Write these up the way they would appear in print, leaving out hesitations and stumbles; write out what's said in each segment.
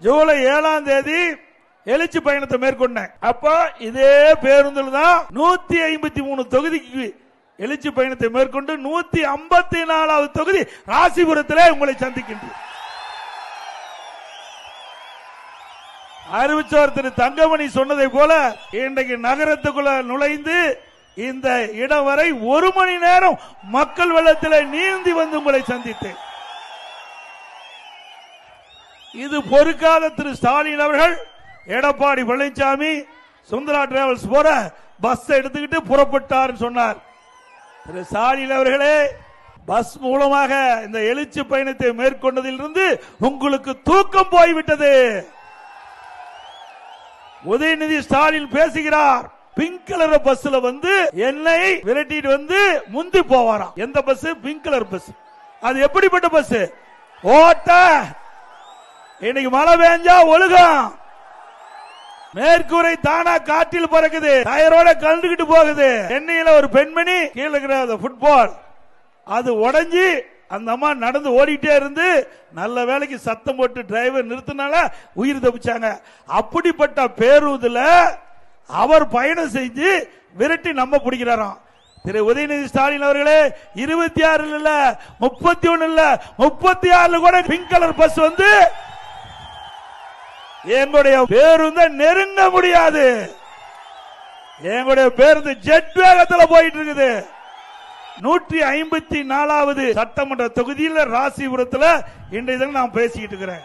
ஜூலை 7ஆம் தேதி எழுச்சி பயணத்தை மேற்கொண்டேன். அப்ப இதே பேருந்தில் தான் 153 தொகுதிக்கு எழுச்சி பயணத்தை மேற்கொண்டு 154வது தொகுதி ராசிபுரத்திலே உங்களை சந்திக்கின்றேன். அறிவிச்சவர் திரு தங்கமணி சொன்னதை போல இன்றைக்கு நகரத்துக்குள்ள நுழைந்து இந்த இடம் வரை 1 மணி நேரம் மக்கள் வெள்ளத்தில் நீந்தி வந்து உங்களை சந்தித்தேன். இது பொறுக்காத திரு ஸ்டாலின் அவர்கள் எடப்பாடி பழனிசாமி சுந்தரா டிராவல்ஸ் போற பஸ் எடுத்துக்கிட்டு புறப்பட்டார் சொன்னார். திரு ஸ்டாலின் அவர்களே, பஸ் மூலமாக இந்த எழுச்சி பயணத்தை மேற்கொண்டதிலிருந்து உங்களுக்கு தூக்கம் போய்விட்டது. உதயநிதி ஸ்டாலின் பேசுகிறார். பிங்க் கலர் பஸ்ல வந்து என்னை விரட்டிட்டு வந்து முந்தி போவாராம். எந்த பஸ்? Pink colour bus. அது எப்படிப்பட்ட பஸ்? ஓட்ட இன்னைக்கு மழை பெஞ்சா ஒழுகும், மேற்கூரை தானா காற்றில் பறக்குது, டயரோட கலந்துகிட்டு போகுது. சென்னையில ஒரு பெண்மணி கீழே இருக்கிற ஃபுட்பால் அது உடைஞ்சி அந்த அம்மா நடந்து ஓடிட்டே இருந்து நல்ல வேலைக்கு சத்தம் போட்டு டிரைவர் நிறுத்தினால உயிர் தப்பிச்சாங்க. அப்படிப்பட்ட பேருந்துல அவர் பயணம் செஞ்சு விரட்டி நம்ம பிடிக்கிறாராம். திரு உதயநிதி ஸ்டாலின் அவர்களே, 26 இல்ல 31 இல்ல 36 கூட பிங்க் கலர் பஸ் வந்து எங்களுடைய பேருந்து நெருங்க முடியாது. எங்களுடைய பேருந்து ஜெட் வேகத்தில் போயிட்டு இருக்குது. 154வது சட்டமன்ற தொகுதியில் ராசிபுரத்தில் இன்றைய தினம் நான் பேசிக்கிட்டு இருக்கிறேன்.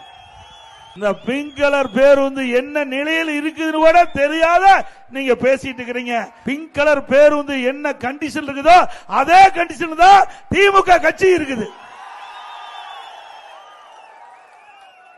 இந்த பிங்க் கலர் பேருந்து என்ன நிலையில் இருக்குதுன்னு கூட தெரியாத நீங்க பேசிட்டு இருக்கிறீங்க. பிங்க் கலர் பேருந்து என்ன கண்டிஷன் இருக்குதோ அதே கண்டிஷன் தான் திமுக கட்சி இருக்குது.